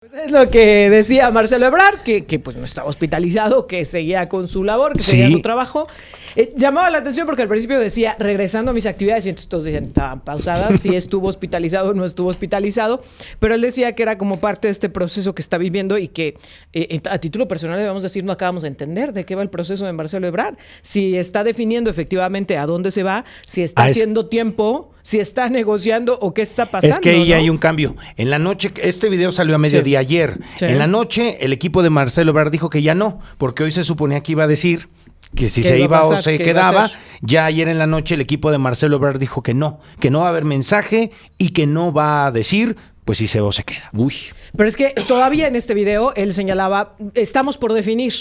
Pues es lo que decía Marcelo Ebrard, que pues no estaba hospitalizado, que seguía con su labor, que seguía su trabajo. Llamaba la atención porque al principio decía, regresando a mis actividades, y entonces todos decían, estaban pausadas, si estuvo hospitalizado o no estuvo hospitalizado, pero él decía que era como parte de este proceso que está viviendo y que a título personal debemos decir, no acabamos de entender de qué va el proceso de Marcelo Ebrard, si está definiendo efectivamente a dónde se va, si está haciendo tiempo, si está negociando o qué está pasando. Es que ahí ¿no? hay un cambio. En la noche, este video salió a mediodía ayer. Sí. En la noche, el equipo de Marcelo Ebrard dijo que ya no, porque hoy se suponía que iba a decir que si se iba o se quedaba. Ya ayer en la noche el equipo de Marcelo Ebrard dijo que no va a haber mensaje y que no va a decir pues si se va o se queda. Uy. Pero es que todavía en este video él señalaba, estamos por definir.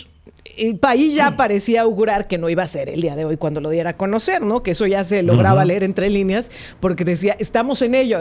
Y ahí ya parecía augurar que no iba a ser el día de hoy cuando lo diera a conocer, ¿no? Que eso ya se lograba leer entre líneas, porque decía, estamos en ello.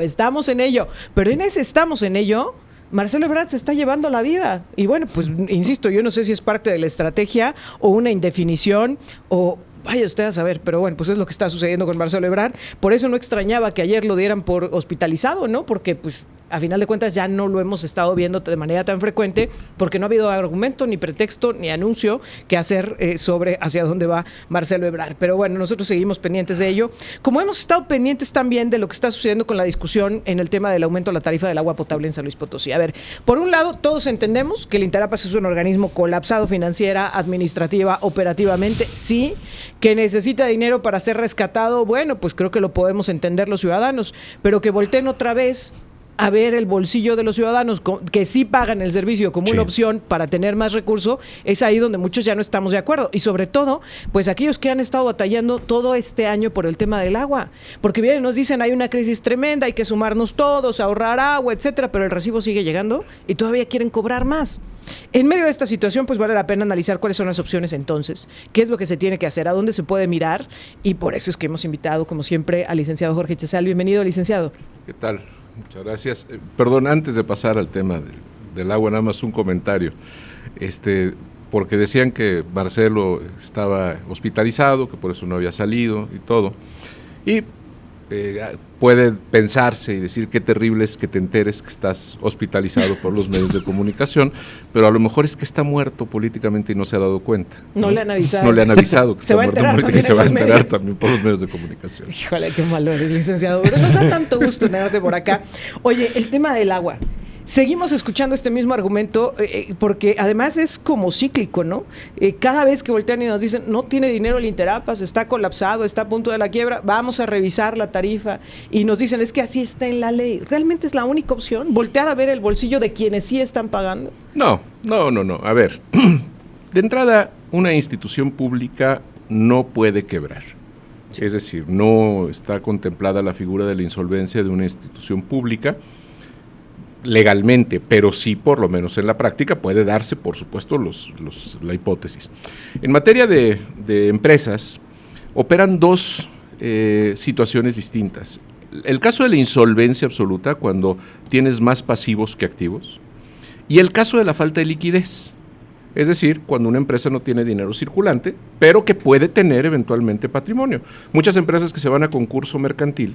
Pero en ese estamos en ello, Marcelo Ebrard se está llevando la vida. Y bueno, pues insisto, yo no sé si es parte de la estrategia o una indefinición o... Vaya usted a saber, pero bueno, pues es lo que está sucediendo con Marcelo Ebrard. Por eso no extrañaba que ayer lo dieran por hospitalizado, ¿no? Porque pues a final de cuentas ya no lo hemos estado viendo de manera tan frecuente porque no ha habido argumento, ni pretexto, ni anuncio que hacer sobre hacia dónde va Marcelo Ebrard. Pero bueno, nosotros seguimos pendientes de ello. Como hemos estado pendientes también de lo que está sucediendo con la discusión en el tema del aumento de la tarifa del agua potable en San Luis Potosí. A ver, por un lado, todos entendemos que el Interapas es un organismo colapsado financiera, administrativa, operativamente, sí, que necesita dinero para ser rescatado, bueno, pues creo que lo podemos entender los ciudadanos, pero que volteen otra vez a ver el bolsillo de los ciudadanos que sí pagan el servicio como una opción para tener más recurso, es ahí donde muchos ya no estamos de acuerdo. Y sobre todo, pues aquellos que han estado batallando todo este año por el tema del agua. Porque bien, nos dicen, hay una crisis tremenda, hay que sumarnos todos, ahorrar agua, etcétera, pero el recibo sigue llegando y todavía quieren cobrar más. En medio de esta situación, pues vale la pena analizar cuáles son las opciones entonces, qué es lo que se tiene que hacer, a dónde se puede mirar, y por eso es que hemos invitado, como siempre, al licenciado Jorge Chazal. Bienvenido, licenciado. ¿Qué tal? Muchas gracias. Perdón, antes de pasar al tema del agua, nada más un comentario. Porque decían que Marcelo estaba hospitalizado, que por eso no había salido y todo. Y puede pensarse y decir qué terrible es que te enteres que estás hospitalizado por los medios de comunicación, pero a lo mejor es que está muerto políticamente y no se ha dado cuenta. No le han avisado. No le han avisado que se está muerto políticamente y se va a enterar también por los medios de comunicación. Híjole, qué malo eres, licenciado. Nos da tanto gusto tenerte por acá. Oye, el tema del agua. Seguimos escuchando este mismo argumento porque además es como cíclico, ¿no? Cada vez que voltean y nos dicen, no tiene dinero el Interapas, está colapsado, está a punto de la quiebra, vamos a revisar la tarifa. Y nos dicen, es que así está en la ley. ¿Realmente es la única opción? ¿Voltear a ver el bolsillo de quienes sí están pagando? No. A ver, de entrada, una institución pública no puede quebrar. Sí. Es decir, no está contemplada la figura de la insolvencia de una institución pública legalmente, pero sí, por lo menos en la práctica, puede darse, por supuesto, la hipótesis. En materia de empresas, operan dos situaciones distintas. El caso de la insolvencia absoluta, cuando tienes más pasivos que activos, y el caso de la falta de liquidez, es decir, cuando una empresa no tiene dinero circulante, pero que puede tener eventualmente patrimonio. Muchas empresas que se van a concurso mercantil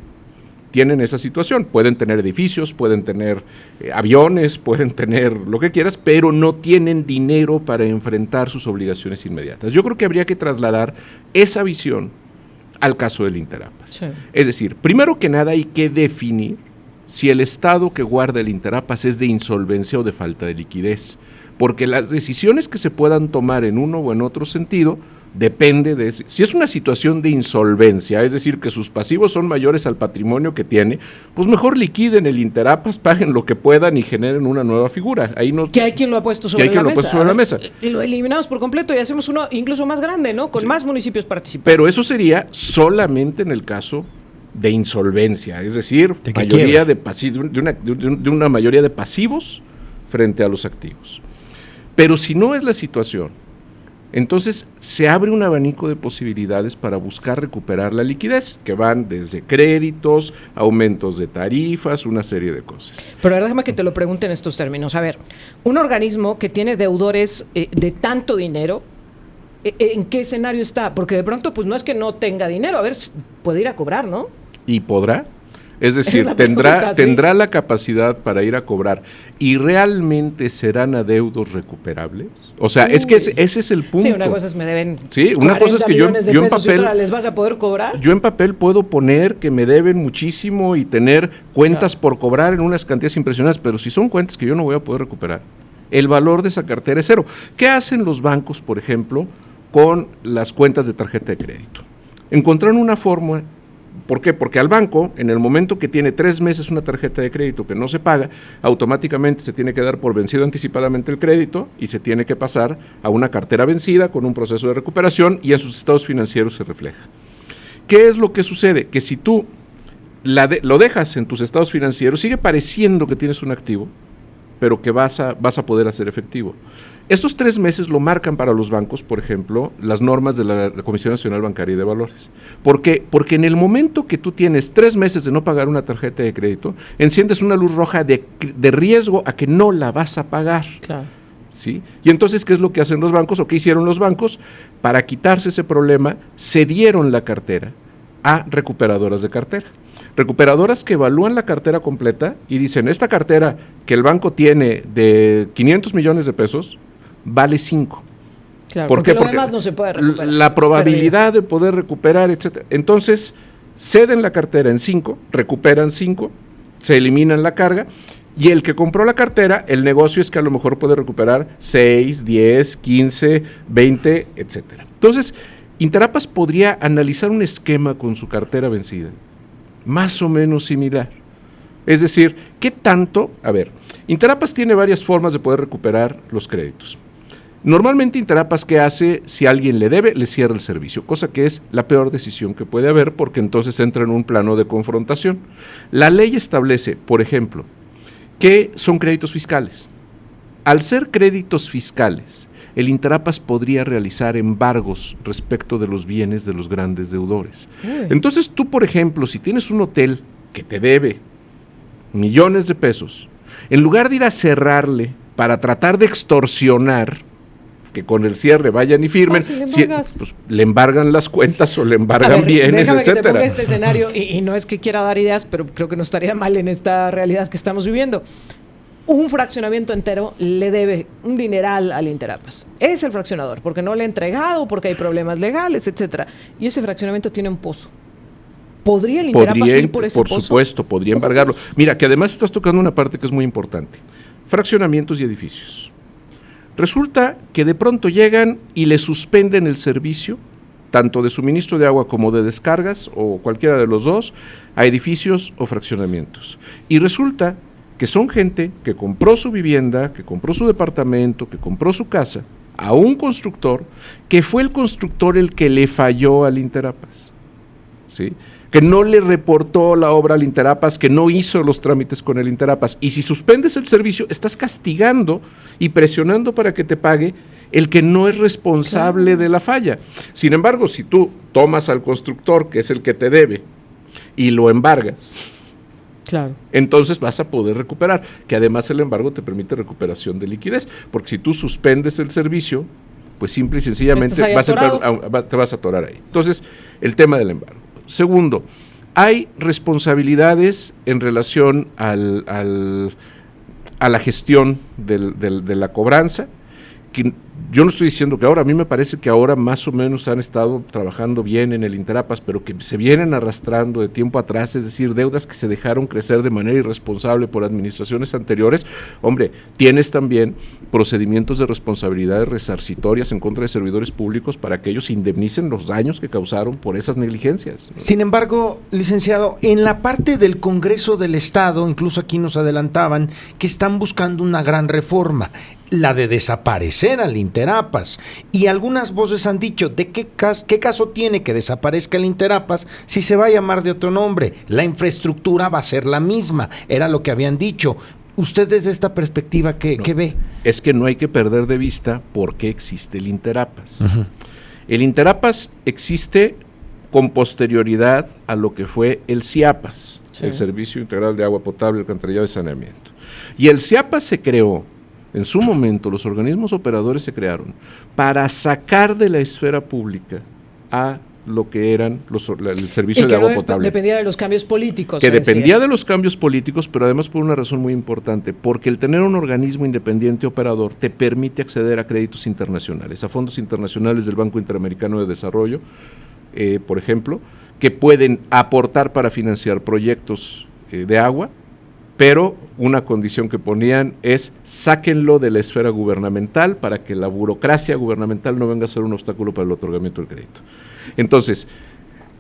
tienen esa situación, pueden tener edificios, pueden tener aviones, pueden tener lo que quieras, pero no tienen dinero para enfrentar sus obligaciones inmediatas. Yo creo que habría que trasladar esa visión al caso del Interapas. Sí. Es decir, primero que nada hay que definir si el estado que guarda el Interapas es de insolvencia o de falta de liquidez, porque las decisiones que se puedan tomar en uno o en otro sentido depende de si es una situación de insolvencia, es decir, que sus pasivos son mayores al patrimonio que tiene, pues mejor liquiden el Interapas, paguen lo que puedan y generen una nueva figura. Ahí no, que hay quien lo ha puesto sobre la mesa. Y lo eliminamos por completo y hacemos uno incluso más grande, ¿no? Con más municipios participantes. Pero eso sería solamente en el caso de insolvencia, es decir, mayoría de una mayoría de pasivos frente a los activos. Pero si no es la situación, entonces se abre un abanico de posibilidades para buscar recuperar la liquidez, que van desde créditos, aumentos de tarifas, una serie de cosas. Pero déjame que te lo pregunte en estos términos. A ver, un organismo que tiene deudores de tanto dinero, ¿en qué escenario está? Porque de pronto pues no es que no tenga dinero, a ver, puede ir a cobrar, ¿no? ¿Y podrá? Es decir, tendrá la capacidad para ir a cobrar y realmente serán adeudos recuperables. O sea, es que ese es el punto. Sí, una cosa es me deben. Sí, una cosa es que yo en papel les vas a poder cobrar. Yo en papel puedo poner que me deben muchísimo y tener cuentas por cobrar en unas cantidades impresionantes, pero si son cuentas que yo no voy a poder recuperar, el valor de esa cartera es cero. ¿Qué hacen los bancos, por ejemplo, con las cuentas de tarjeta de crédito? Encontraron una forma. ¿Por qué? Porque al banco, en el momento que tiene 3 meses una tarjeta de crédito que no se paga, automáticamente se tiene que dar por vencido anticipadamente el crédito y se tiene que pasar a una cartera vencida con un proceso de recuperación y en sus estados financieros se refleja. ¿Qué es lo que sucede? Que si tú lo dejas en tus estados financieros, sigue pareciendo que tienes un activo, pero que vas a poder hacer efectivo. Estos 3 meses lo marcan para los bancos, por ejemplo, las normas de la Comisión Nacional Bancaria y de Valores. ¿Por qué? Porque en el momento que tú tienes 3 meses de no pagar una tarjeta de crédito, enciendes una luz roja de riesgo a que no la vas a pagar. Claro. ¿Sí? Y entonces, ¿qué es lo que hacen los bancos o qué hicieron los bancos? Para quitarse ese problema, cedieron la cartera a recuperadoras de cartera. Recuperadoras que evalúan la cartera completa y dicen, esta cartera que el banco tiene de 500 millones de pesos, vale 5. Claro, porque lo demás no se puede recuperar. La probabilidad de poder recuperar, etcétera. Entonces, ceden la cartera en 5, recuperan 5, se eliminan la carga, y el que compró la cartera, el negocio es que a lo mejor puede recuperar 6, 10, 15, 20, etcétera. Entonces, Interapas podría analizar un esquema con su cartera vencida, más o menos similar. Es decir, ¿qué tanto? A ver, Interapas tiene varias formas de poder recuperar los créditos. Normalmente Interapas, ¿qué hace? Si alguien le debe, le cierra el servicio, cosa que es la peor decisión que puede haber porque entonces entra en un plano de confrontación. La ley establece, por ejemplo, que son créditos fiscales. Al ser créditos fiscales, el Interapas podría realizar embargos respecto de los bienes de los grandes deudores. Entonces tú, por ejemplo, si tienes un hotel que te debe millones de pesos, en lugar de ir a cerrarle para tratar de extorsionar, que con el cierre vayan y firmen, pues le embargan las cuentas o le embargan bienes, déjame etcétera. Que te ponga este escenario, y no es que quiera dar ideas, pero creo que no estaría mal en esta realidad que estamos viviendo. Un fraccionamiento entero le debe un dineral al Interapas. Es el fraccionador, porque no le ha entregado, porque hay problemas legales, etcétera. Y ese fraccionamiento tiene un pozo. ¿Podría el Interapas ir por ese pozo? Por supuesto, podría embargarlo. Mira, que además estás tocando una parte que es muy importante. Fraccionamientos y edificios. Resulta que de pronto llegan y le suspenden el servicio, tanto de suministro de agua como de descargas, o cualquiera de los dos, a edificios o fraccionamientos. Y resulta que son gente que compró su vivienda, que compró su departamento, que compró su casa, a un constructor, que fue el constructor el que le falló al Interapas, ¿sí? Que no le reportó la obra al Interapas, que no hizo los trámites con el Interapas. Y si suspendes el servicio, estás castigando y presionando para que te pague el que no es responsable de la falla. Sin embargo, si tú tomas al constructor, que es el que te debe, y lo embargas, claro, entonces vas a poder recuperar, que además el embargo te permite recuperación de liquidez, porque si tú suspendes el servicio, pues simple y sencillamente te vas a atorar ahí. Entonces, el tema del embargo. Segundo, hay responsabilidades en relación a la gestión de la cobranza, que yo no estoy diciendo que ahora, a mí me parece que ahora más o menos han estado trabajando bien en el Interapas, pero que se vienen arrastrando de tiempo atrás, es decir, deudas que se dejaron crecer de manera irresponsable por administraciones anteriores. Hombre, tienes también procedimientos de responsabilidades resarcitorias en contra de servidores públicos para que ellos indemnicen los daños que causaron por esas negligencias, ¿no? Sin embargo, licenciado, en la parte del Congreso del Estado, incluso aquí nos adelantaban que están buscando una gran reforma, la de desaparecer al Interapas, y algunas voces han dicho, ¿de qué caso tiene que desaparezca el Interapas si se va a llamar de otro nombre? La infraestructura va a ser la misma, era lo que habían dicho. ¿Usted desde esta perspectiva qué ve? Es que no hay que perder de vista por qué existe el Interapas. Uh-huh. El Interapas existe con posterioridad a lo que fue el CIAPAS, sí, el Servicio Integral de Agua Potable, Alcantarillado y Saneamiento. Y el CIAPAS se creó, en su momento, los organismos operadores se crearon para sacar de la esfera pública a lo que eran el servicio de agua potable. Dependía de los cambios políticos. Que dependía de los cambios políticos, pero además por una razón muy importante, porque el tener un organismo independiente operador te permite acceder a créditos internacionales, a fondos internacionales del Banco Interamericano de Desarrollo, por ejemplo, que pueden aportar para financiar proyectos de agua, pero una condición que ponían es sáquenlo de la esfera gubernamental para que la burocracia gubernamental no venga a ser un obstáculo para el otorgamiento del crédito. Entonces,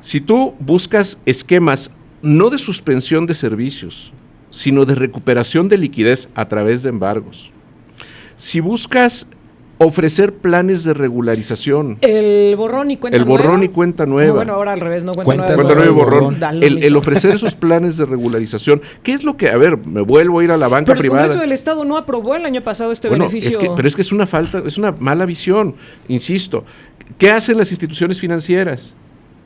si tú buscas esquemas no de suspensión de servicios, sino de recuperación de liquidez a través de embargos, si buscas ofrecer planes de regularización. El borrón y cuenta nueva. El borrón y cuenta nueva. No, bueno, ahora al revés, no cuenta nueva y borrón. El ofrecer esos planes de regularización. ¿Qué es lo que, a ver, me vuelvo a ir a la banca privada? El Congreso del Estado no aprobó el año pasado beneficio. Pero es que es una falta, es una mala visión, insisto. ¿Qué hacen las instituciones financieras?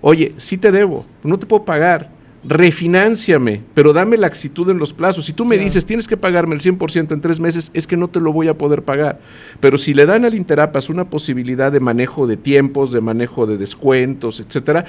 Oye, sí te debo, no te puedo pagar. Refinánciame, pero dame laxitud en los plazos. Si tú me dices, tienes que pagarme el 100% en 3 meses, es que no te lo voy a poder pagar. Pero si le dan al Interapas una posibilidad de manejo de tiempos, de manejo de descuentos, etcétera,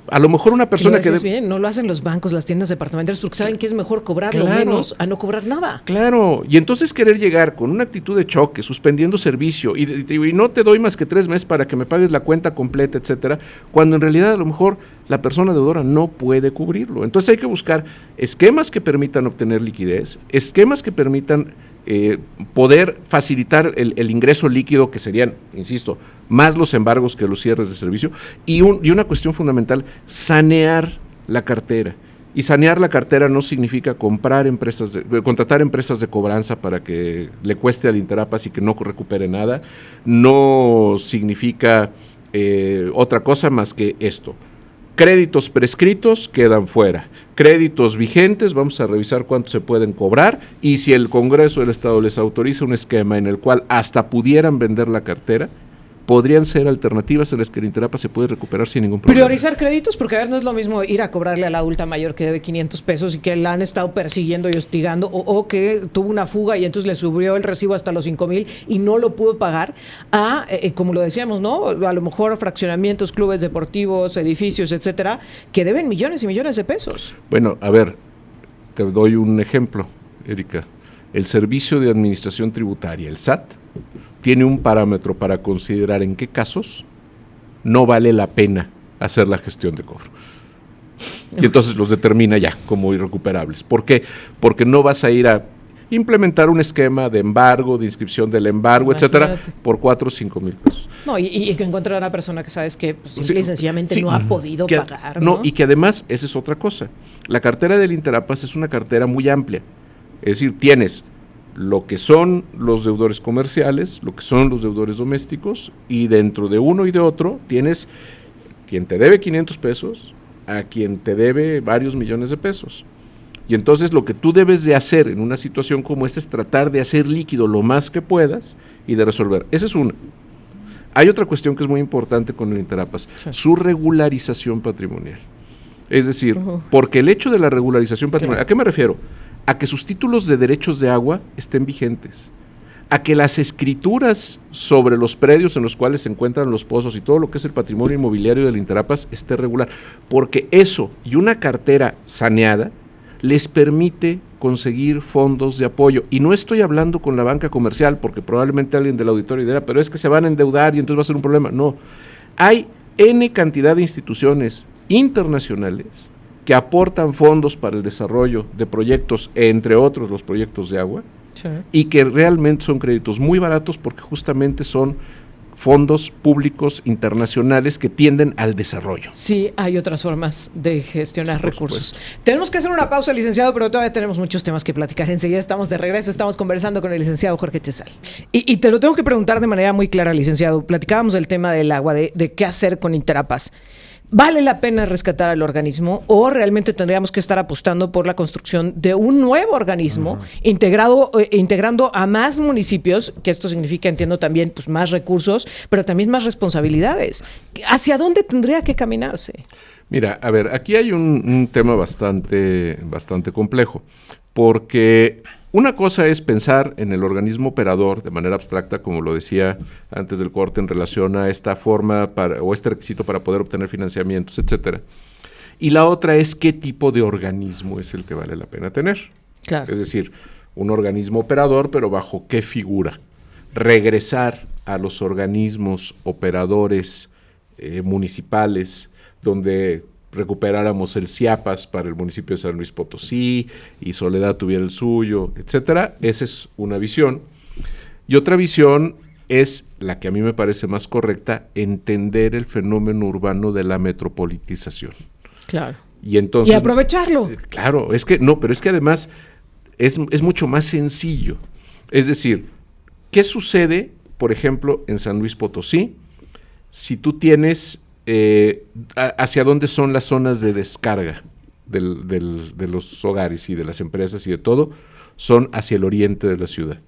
a lo mejor una persona que... bien, no lo hacen los bancos, las tiendas departamentales, porque saben que es mejor cobrar lo menos a no cobrar nada. Claro, y entonces querer llegar con una actitud de choque, suspendiendo servicio, y no te doy más que 3 meses para que me pagues la cuenta completa, etcétera, cuando en realidad a lo mejor la persona deudora no puede cubrirlo. Entonces hay que buscar esquemas que permitan obtener liquidez, esquemas que permitan poder facilitar el ingreso líquido, que serían, insisto, más los embargos que los cierres de servicio, y una cuestión fundamental, sanear la cartera. Y sanear la cartera no significa contratar empresas de cobranza para que le cueste al Interapas y que no recupere nada, no significa otra cosa más que esto. Créditos prescritos quedan fuera, créditos vigentes vamos a revisar cuánto se pueden cobrar, y si el Congreso del Estado les autoriza un esquema en el cual hasta pudieran vender la cartera, podrían ser alternativas en las que el Interapas se puede recuperar sin ningún problema. Priorizar créditos, porque a ver, no es lo mismo ir a cobrarle a la adulta mayor que debe 500 pesos y que la han estado persiguiendo y hostigando, o que tuvo una fuga y entonces le subió el recibo hasta los 5,000 y no lo pudo pagar, a, como lo decíamos, ¿no? A lo mejor fraccionamientos, clubes deportivos, edificios, etcétera, que deben millones y millones de pesos. Bueno, a ver, te doy un ejemplo, Erika. El Servicio de Administración Tributaria, el SAT, tiene un parámetro para considerar en qué casos no vale la pena hacer la gestión de cobro. Y entonces los determina ya como irrecuperables. ¿Por qué? Porque no vas a ir a implementar un esquema de embargo, de inscripción del embargo, etcétera, por 4 o 5 mil pesos. No, y que encuentre a una persona que sabes que pues, simple y sencillamente no ha podido pagar. No, y que además, esa es otra cosa. La cartera del Interapas es una cartera muy amplia. Es decir, tienes lo que son los deudores comerciales, lo que son los deudores domésticos, y dentro de uno y de otro tienes quien te debe 500 pesos, a quien te debe varios millones de pesos. Y entonces lo que tú debes de hacer en una situación como esta es tratar de hacer líquido lo más que puedas y de resolver. Esa es una. Hay otra cuestión que es muy importante con el Interapas, su regularización patrimonial. Es decir, porque el hecho de la regularización patrimonial, ¿a qué me refiero? A que sus títulos de derechos de agua estén vigentes, a que las escrituras sobre los predios en los cuales se encuentran los pozos y todo lo que es el patrimonio inmobiliario del Interapas esté regular, porque eso y una cartera saneada les permite conseguir fondos de apoyo. Y no estoy hablando con la banca comercial, porque probablemente alguien del auditorio dirá, pero es que se van a endeudar y entonces va a ser un problema. No, hay N cantidad de instituciones internacionales que aportan fondos para el desarrollo de proyectos, entre otros los proyectos de agua, y que realmente son créditos muy baratos porque justamente son fondos públicos internacionales que tienden al desarrollo. Sí, hay otras formas de gestionar recursos. Tenemos que hacer una pausa, licenciado, pero todavía tenemos muchos temas que platicar. Enseguida estamos de regreso, estamos conversando con el licenciado Jorge Chezal. Y te lo tengo que preguntar de manera muy clara, licenciado. Platicábamos del tema del agua, de qué hacer con Interapas. ¿Vale la pena rescatar al organismo o realmente tendríamos que estar apostando por la construcción de un nuevo organismo integrando a más municipios, que esto significa, entiendo también, pues más recursos, pero también más responsabilidades? ¿Hacia dónde tendría que caminarse? Mira, a ver, aquí hay un tema bastante complejo, porque una cosa es pensar en el organismo operador de manera abstracta, como lo decía antes del corte, en relación a esta forma o este requisito para poder obtener financiamientos, etcétera. Y la otra es qué tipo de organismo es el que vale la pena tener. Claro. Es decir, un organismo operador, pero ¿bajo qué figura? Regresar a los organismos operadores municipales, donde recuperáramos el CIAPAS para el municipio de San Luis Potosí y Soledad tuviera el suyo, etcétera. Esa es una visión. Y otra visión es la que a mí me parece más correcta, entender el fenómeno urbano de la metropolitización. Claro. Y entonces, y aprovecharlo. Claro, pero es que además es mucho más sencillo. Es decir, ¿qué sucede, por ejemplo, en San Luis Potosí, si tú tienes hacia dónde son las zonas de descarga de los hogares y de las empresas y de todo? Son hacia el oriente de la ciudad.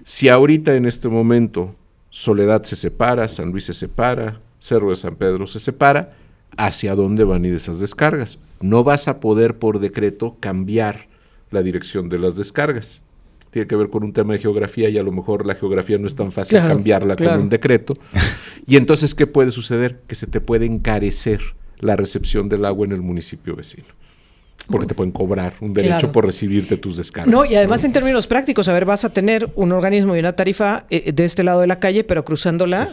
Si ahorita en este momento Soledad se separa, San Luis se separa, Cerro de San Pedro se separa, ¿hacia dónde van a ir esas descargas? No vas a poder por decreto cambiar la dirección de las descargas. Tiene que ver con un tema de geografía y a lo mejor la geografía no es tan fácil cambiarla con un decreto. Y entonces, ¿qué puede suceder? Que se te puede encarecer la recepción del agua en el municipio vecino. Porque te pueden cobrar un derecho por recibirte tus descargas. No, y además en términos prácticos, a ver, vas a tener un organismo y una tarifa de este lado de la calle, pero cruzándola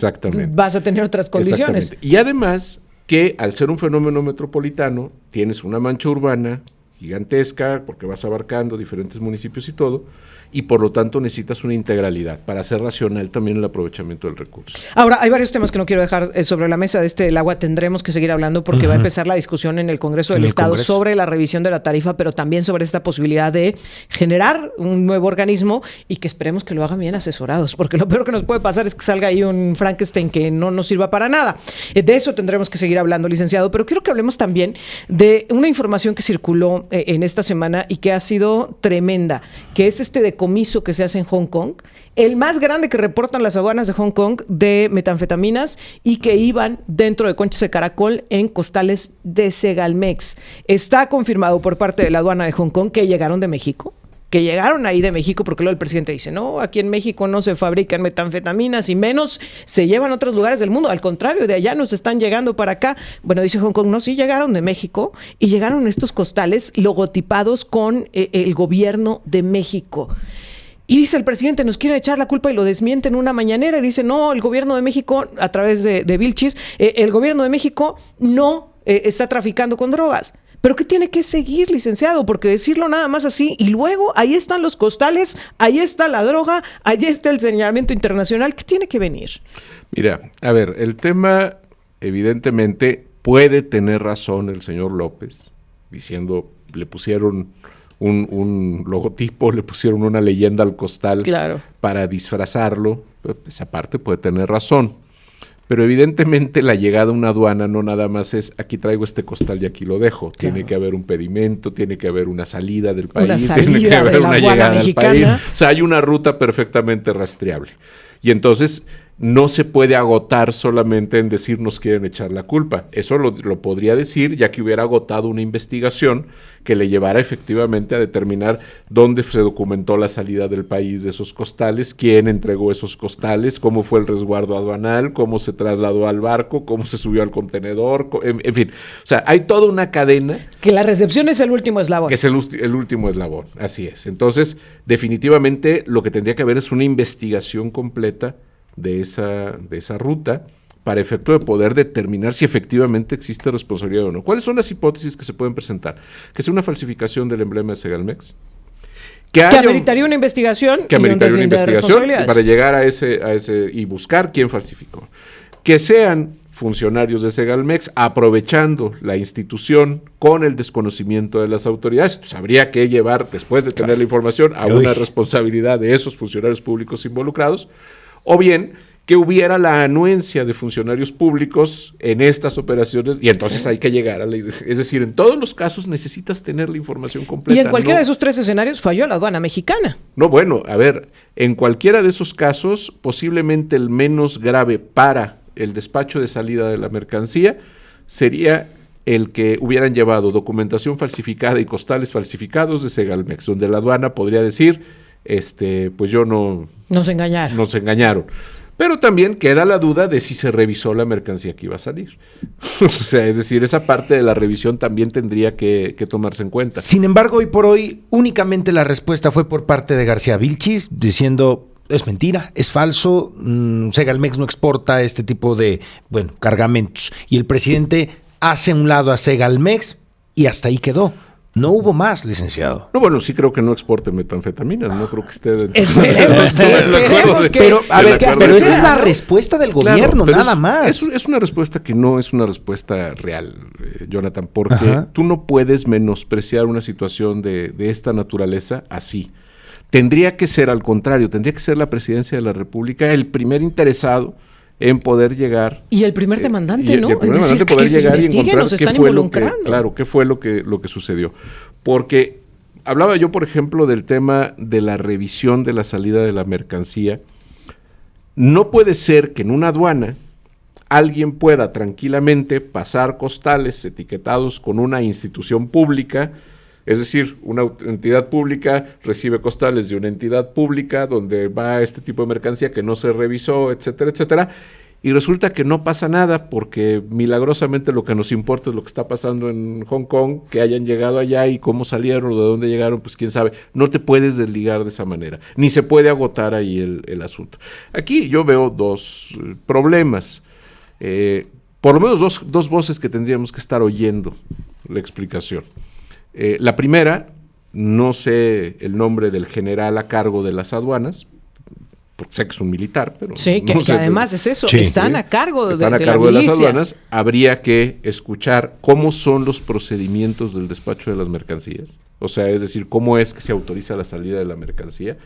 vas a tener otras condiciones. Y además que al ser un fenómeno metropolitano, tienes una mancha urbana gigantesca, porque vas abarcando diferentes municipios y todo, y por lo tanto necesitas una integralidad para hacer racional también el aprovechamiento del recurso. Ahora, hay varios temas que no quiero dejar sobre la mesa de del agua. Tendremos que seguir hablando porque va a empezar la discusión en el Congreso del Estado sobre la revisión de la tarifa, pero también sobre esta posibilidad de generar un nuevo organismo y que esperemos que lo hagan bien asesorados, porque lo peor que nos puede pasar es que salga ahí un Frankenstein que no nos sirva para nada. De eso tendremos que seguir hablando, licenciado, pero quiero que hablemos también de una información que circuló en esta semana y que ha sido tremenda, que es este decomiso que se hace en Hong Kong, el más grande que reportan las aduanas de Hong Kong de metanfetaminas y que iban dentro de conchas de caracol en costales de Segalmex. Está confirmado por parte de la aduana de Hong Kong que llegaron de México, que llegaron ahí de México, porque luego el presidente dice, no, aquí en México no se fabrican metanfetaminas y menos se llevan a otros lugares del mundo, al contrario, de allá nos están llegando para acá. Bueno, dice Hong Kong, no, sí llegaron de México y llegaron estos costales logotipados con el gobierno de México. Y dice el presidente, nos quiere echar la culpa y lo desmiente en una mañanera y dice, no, el gobierno de México, a través de Vilchis, el gobierno de México no está traficando con drogas. ¿Pero qué tiene que seguir, licenciado? Porque decirlo nada más así y luego ahí están los costales, ahí está la droga, ahí está el señalamiento internacional. ¿Qué tiene que venir? Mira, a ver, el tema evidentemente puede tener razón el señor López, diciendo, le pusieron un logotipo, le pusieron una leyenda al costal para disfrazarlo. Esa parte puede tener razón. Pero evidentemente la llegada a una aduana no nada más es aquí traigo este costal y aquí lo dejo. Claro. Tiene que haber un pedimento, tiene que haber una salida del país, tiene que haber una llegada al país. O sea, hay una ruta perfectamente rastreable. Y entonces no se puede agotar solamente en decir nos quieren echar la culpa. Eso lo podría decir ya que hubiera agotado una investigación que le llevara efectivamente a determinar dónde se documentó la salida del país de esos costales, quién entregó esos costales, cómo fue el resguardo aduanal, cómo se trasladó al barco, cómo se subió al contenedor, en fin. O sea, hay toda una cadena. Que la recepción es el último eslabón. Que es el último eslabón, así es. Entonces, definitivamente lo que tendría que haber es una investigación completa de esa ruta para efecto de poder determinar si efectivamente existe responsabilidad o no. ¿Cuáles son las hipótesis que se pueden presentar? Que sea una falsificación del emblema de Segalmex. Que ameritaría una investigación. Que ameritaría una investigación para llegar a ese y buscar quién falsificó. Que sean funcionarios de Segalmex aprovechando la institución con el desconocimiento de las autoridades. Entonces, habría que llevar, después de tener la información, a una responsabilidad de esos funcionarios públicos involucrados. O bien que hubiera la anuencia de funcionarios públicos en estas operaciones y entonces hay que llegar a la... Es decir, en todos los casos necesitas tener la información completa. Y en cualquiera de esos tres escenarios falló la aduana mexicana. No, bueno, a ver, en cualquiera de esos casos, posiblemente el menos grave para el despacho de salida de la mercancía sería el que hubieran llevado documentación falsificada y costales falsificados de Segalmex, donde la aduana podría decir, pues yo no... Nos engañaron. Nos engañaron. Pero también queda la duda de si se revisó la mercancía que iba a salir. O sea, es decir, esa parte de la revisión también tendría que tomarse en cuenta. Sin embargo, hoy por hoy, únicamente la respuesta fue por parte de García Vilchis, diciendo, es mentira, es falso, Segalmex no exporta este tipo de, cargamentos. Y el presidente hace a un lado a Segalmex y hasta ahí quedó. No hubo más, licenciado. No, bueno, sí creo que no exporte metanfetaminas, no creo que esté... Esperemos que... Pero esa es la respuesta del gobierno, claro, nada más. Es una respuesta que no es una respuesta real, Jonathan, porque tú no puedes menospreciar una situación de esta naturaleza así. Tendría que ser al contrario, tendría que ser la presidencia de la República el primer interesado en poder llegar... Y el primer demandante, ¿no? El primer demandante poder llegar y encontrar qué fue lo que sucedió. Porque hablaba yo, por ejemplo, del tema de la revisión de la salida de la mercancía. No puede ser que en una aduana alguien pueda tranquilamente pasar costales etiquetados con una institución pública. Es decir, una entidad pública recibe costales de una entidad pública donde va este tipo de mercancía que no se revisó, etcétera, etcétera, y resulta que no pasa nada porque milagrosamente lo que nos importa es lo que está pasando en Hong Kong, que hayan llegado allá y cómo salieron o de dónde llegaron, pues quién sabe. No te puedes desligar de esa manera, ni se puede agotar ahí el asunto. Aquí yo veo dos problemas, por lo menos dos voces que tendríamos que estar oyendo la explicación. La primera, no sé el nombre del general a cargo de las aduanas, porque sé que es un militar, pero... Sí, no que además es eso, están a cargo de las aduanas. Habría que escuchar cómo son los procedimientos del despacho de las mercancías, o sea, es decir, cómo es que se autoriza la salida de la mercancía.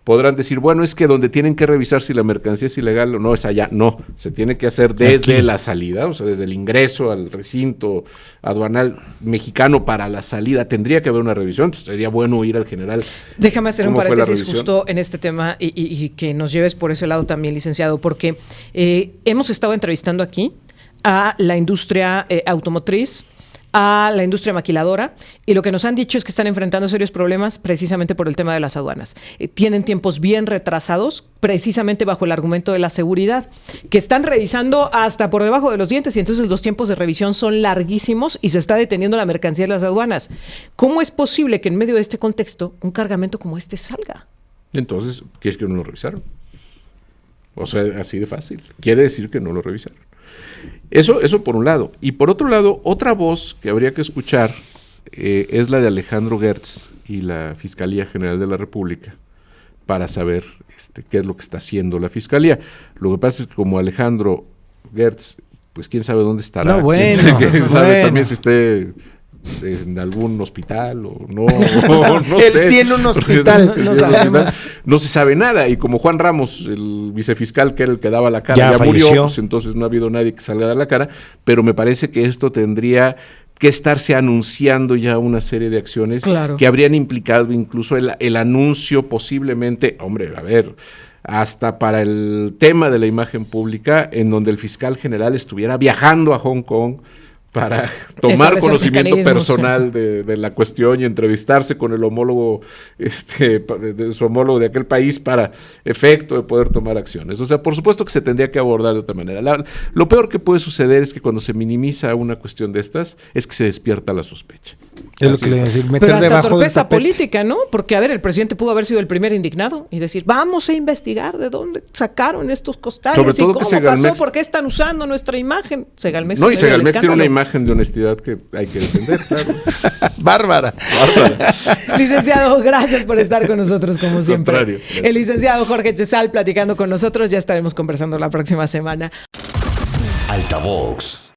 Podrán decir, bueno, es que donde tienen que revisar si la mercancía es ilegal o no, es allá. No, se tiene que hacer desde la salida, o sea, desde el ingreso al recinto aduanal mexicano para la salida. Tendría que haber una revisión, entonces sería bueno ir al general. Déjame hacer un paréntesis justo en este tema y que nos lleves por ese lado también, licenciado, porque hemos estado entrevistando aquí a la industria automotriz, a la industria maquiladora, y lo que nos han dicho es que están enfrentando serios problemas precisamente por el tema de las aduanas. Tienen tiempos bien retrasados, precisamente bajo el argumento de la seguridad, que están revisando hasta por debajo de los dientes, y entonces los tiempos de revisión son larguísimos y se está deteniendo la mercancía de las aduanas. ¿Cómo es posible que en medio de este contexto un cargamento como este salga? Entonces, ¿qué es que no lo revisaron? O sea, así de fácil. Quiere decir que no lo revisaron. Eso por un lado. Y por otro lado, otra voz que habría que escuchar es la de Alejandro Gertz y la Fiscalía General de la República para saber qué es lo que está haciendo la Fiscalía. Lo que pasa es que como Alejandro Gertz, pues quién sabe dónde estará. No, bueno, quién sabe también si esté en algún hospital o no. No el sé. sí en un hospital. No se sabe nada. Y como Juan Ramos, el vicefiscal, que era el que daba la cara, ya murió, pues entonces no ha habido nadie que salga a dar la cara. Pero me parece que esto tendría que estarse anunciando ya una serie de acciones que habrían implicado incluso el anuncio posiblemente, hasta para el tema de la imagen pública, en donde el fiscal general estuviera viajando a Hong Kong para tomar conocimiento personal de la cuestión y entrevistarse con el homólogo, de su homólogo de aquel país para efecto de poder tomar acciones. O sea, por supuesto que se tendría que abordar de otra manera. Lo peor que puede suceder es que cuando se minimiza una cuestión de estas, es que se despierta la sospecha. Es lo que le iba a decir, meter pero hasta debajo torpeza del tapete política, ¿no? Porque, el presidente pudo haber sido el primer indignado y decir, vamos a investigar de dónde sacaron estos costales, sobre todo y cómo pasó, por qué están usando nuestra imagen. Segalmex tiene una imagen de honestidad que hay que defender, claro. Bárbara. Licenciado, gracias por estar con nosotros, como siempre. Contrario, el licenciado Jorge Chesal platicando con nosotros, ya estaremos conversando la próxima semana. Altavox.